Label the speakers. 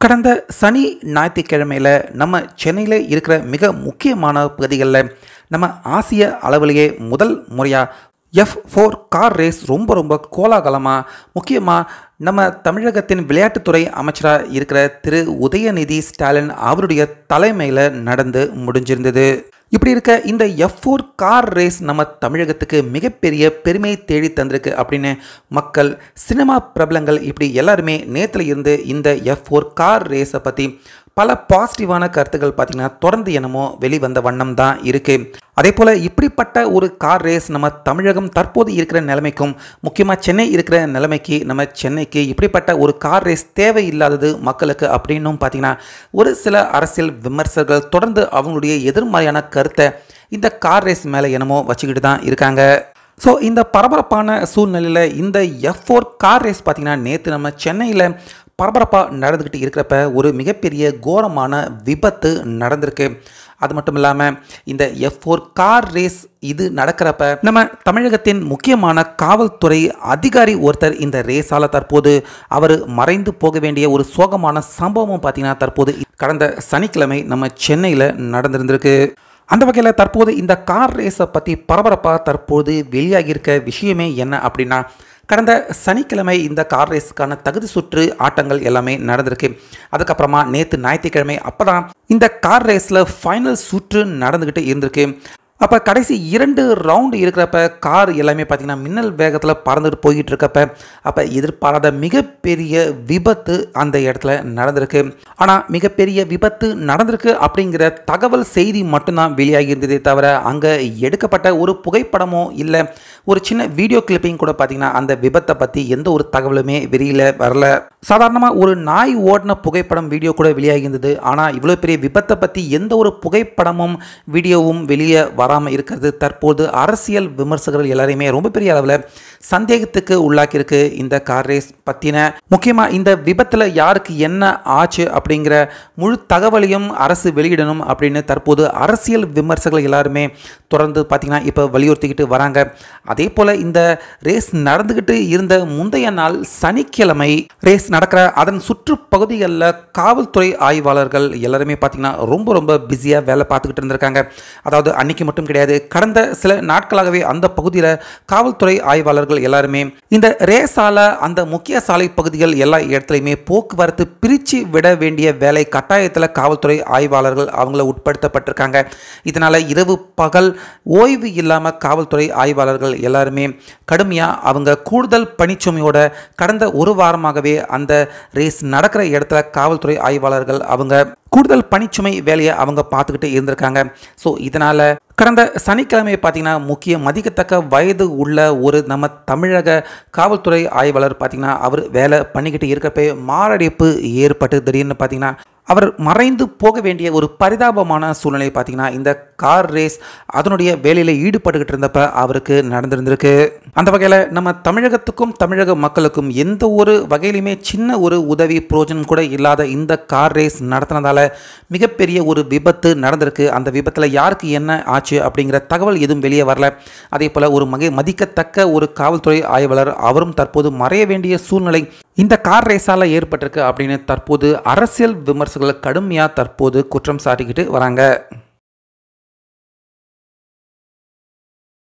Speaker 1: கடந்த சனி ஞாயிற்றுக்கிழமையில நம்ம சென்னையில் இருக்கிற மிக முக்கியமான பகுதிகளில் நம்ம ஆசிய அளவிலேயே முதல் முறையாக F4 கார் ரேஸ் ரொம்ப கோலாகலமாக முக்கியமாக நம்ம தமிழகத்தின் விளையாட்டுத்துறை அமைச்சராக இருக்கிற திரு உதயநிதி ஸ்டாலின் அவருடைய தலைமையில் நடந்து முடிஞ்சிருந்தது. இப்படி இருக்க இந்த F4 கார் ரேஸ் நம்ம தமிழகத்துக்கு மிகப்பெரிய பெருமை தேடி தந்திருக்கு அப்படின்னு மக்கள், சினிமா பிரபலங்கள் இப்படி எல்லாருமே நேற்றுல இருந்து இந்த F4 கார் ரேஸை பற்றி பல பாசிட்டிவான கருத்துக்கள் பார்த்திங்கன்னா தொடர்ந்து என்னமோ வெளிவந்த வண்ணம் தான் இருக்குது. அதே போல் இப்படிப்பட்ட ஒரு கார் ரேஸ் நம்ம தமிழகம் தற்போது இருக்கிற நிலைமைக்கும் முக்கியமாக சென்னை இருக்கிற நிலைமைக்கு நம்ம சென்னைக்கு இப்படிப்பட்ட ஒரு கார் ரேஸ் தேவையில்லாதது மக்களுக்கு அப்படின்னும் பார்த்திங்கன்னா ஒரு சில அரசியல் விமர்சகர்கள் தொடர்ந்து அவங்களுடைய எதிர்மறையான கருத்தை இந்த கார் ரேஸ் மேலே என்னமோ வச்சுக்கிட்டு தான் இருக்காங்க. ஸோ இந்த பரபரப்பான சூழ்நிலையில் இந்த F4 கார் ரேஸ் பார்த்திங்கன்னா நேற்று நம்ம சென்னையில் பரபரப்பாக நடந்துக்கிட்டு இருக்கிறப்ப ஒரு மிகப்பெரிய கோரமான விபத்து நடந்திருக்கு. அது மட்டும் இல்லாமல் இந்த F4 கார் ரேஸ் இது நடக்கிறப்ப நம்ம தமிழகத்தின் முக்கியமான காவல்துறை அதிகாரி ஒருத்தர் இந்த ரேஸால் தற்போது அவர் மறைந்து போக வேண்டிய ஒரு சோகமான சம்பவம் பார்த்திங்கன்னா தற்போது கடந்த சனிக்கிழமை நம்ம சென்னையில் நடந்திருந்திருக்கு. அந்த வகையில் தற்போது இந்த கார் ரேஸை பற்றி பரபரப்பாக தற்போது வெளியாகியிருக்க விஷயமே என்ன அப்படின்னா, கடந்த சனிக்கிழமை இந்த கார் ரேஸுக்கான தகுதி சுற்று ஆட்டங்கள் எல்லாமே நடந்திருக்கு. அதுக்கப்புறமா நேற்று ஞாயிற்றுக்கிழமை அப்போ தான் இந்த கார் ரேஸில் ஃபைனல் சுற்று நடந்துக்கிட்டு இருந்திருக்கு. அப்போ கடைசி 2 ரவுண்டு இருக்கிறப்ப கார் எல்லாமே பார்த்திங்கன்னா மின்னல் வேகத்தில் பறந்துட்டு போய்கிட்டு இருக்கப்ப அப்போ எதிர்பாராத மிகப்பெரிய விபத்து அந்த இடத்துல நடந்திருக்கு. ஆனால் மிகப்பெரிய விபத்து நடந்திருக்கு அப்படிங்கிற தகவல் செய்தி மட்டும்தான் வெளியாகி இருந்ததே தவிர அங்கே எடுக்கப்பட்ட ஒரு புகைப்படமோ இல்லை ஒரு சின்ன வீடியோ கிளிப்பிங் கூட பார்த்திங்கன்னா அந்த விபத்தை பற்றி எந்த ஒரு தகவலுமே வெளியில் வரல. சாதாரணமாக ஒரு நாய் ஓடின புகைப்படம் வீடியோ கூட வெளியாகி இருந்தது. ஆனால் இவ்வளோ பெரிய விபத்தை பற்றி எந்த ஒரு புகைப்படமும் வீடியோவும் வெளியே வராமல் இருக்கிறது தற்போது அரசியல் விமர்சகர்கள் எல்லாரையுமே ரொம்ப பெரிய அளவில் சந்தேகத்துக்கு உள்ளாக்கியிருக்கு. இந்த கார் ரேஸ் பற்றின முக்கியமாக இந்த விபத்தில் யாருக்கு என்ன ஆச்சு அப்படிங்கிற முழு தகவலையும் அரசு வெளியிடணும் அப்படின்னு தற்போது அரசியல் விமர்சகர்கள் எல்லாருமே தொடர்ந்து பார்த்திங்கன்னா இப்போ வலியுறுத்திக்கிட்டு வராங்க. அதே போல் இந்த ரேஸ் நடந்துக்கிட்டு இருந்த முந்தைய நாள் சனிக்கிழமை ரேஸ் நடக்கிற அதன் சுற்றுப்பகுதிகளில் காவல்துறை ஆய்வாளர்கள் எல்லாருமே பார்த்திங்கன்னா ரொம்ப பிஸியாக வேலை பார்த்துக்கிட்டு இருந்திருக்காங்க. அதாவது அன்னைக்கு மட்டும் கிடையாது, கடந்த சில நாட்களாகவே அந்த பகுதியில் காவல்துறை ஆய்வாளர்கள் எல்லாருமே இந்த ரேஸால அந்த முக்கிய சாலை பகுதிகள் எல்லா இடத்துலையுமே போக்குவரத்து பிரித்து விட வேண்டிய வேலை கட்டாயத்தில் காவல்துறை ஆய்வாளர்கள் அவங்கள உட்படுத்தப்பட்டிருக்காங்க. இதனால் இரவு பகல் ஓய்வு இல்லாமல் காவல்துறை ஆய்வாளர்கள் எல்லாருமே கடுமையாக அவங்க கூடுதல் பணிச்சுமையோட கடந்த ஒரு வாரமாகவே அந்த ரேஸ் நடக்கிற இடத்துல காவல்துறை ஆய்வாளர்கள் அவங்க கூடுதல் பணிச்சுமை வேலையை அவங்க பார்த்துக்கிட்டு இருந்திருக்காங்க. ஸோ இதனால் கடந்த சனிக்கிழமை பார்த்திங்கன்னா முக்கிய மதிக்கத்தக்க வயது உள்ள ஒரு நம்ம தமிழக காவல்துறை ஆய்வாளர் பார்த்திங்கன்னா அவர் வேலை பண்ணிக்கிட்டு இருக்கப்போ மாரடைப்பு ஏற்பட்டு திடீர்னு பார்த்திங்கன்னா அவர் மறைந்து போக வேண்டிய ஒரு பரிதாபமான சூழ்நிலை பார்த்திங்கன்னா இந்த கார் ரேஸ் அதனுடைய வேலையில் ஈடுபட்டுக்கிட்டு இருந்தப்ப அவருக்கு நடந்திருந்திருக்கு. அந்த வகையில் நம்ம தமிழகத்துக்கும் தமிழக மக்களுக்கும் எந்த ஒரு வகையிலுமே சின்ன ஒரு உதவி புரோஜனம் கூட இல்லாத இந்த கார் ரேஸ் நடத்தினதால மிகப்பெரிய ஒரு விபத்து நடந்திருக்கு. அந்த விபத்தில் யாருக்கு என்ன ஆச்சு அப்படிங்கிற தகவல் எதுவும் வெளியே வரல. அதே போல் ஒரு மதிக்கத்தக்க ஒரு காவல்துறை ஆய்வாளர் அவரும் தற்போது மறைய வேண்டிய சூழ்நிலை இந்த கார் ரேஸால் ஏற்பட்டிருக்கு அப்படின்னு தற்போது அரசியல் விமர்சகர்கள் கடுமையாக தற்போது குற்றம் சாட்டிக்கிட்டு வராங்க.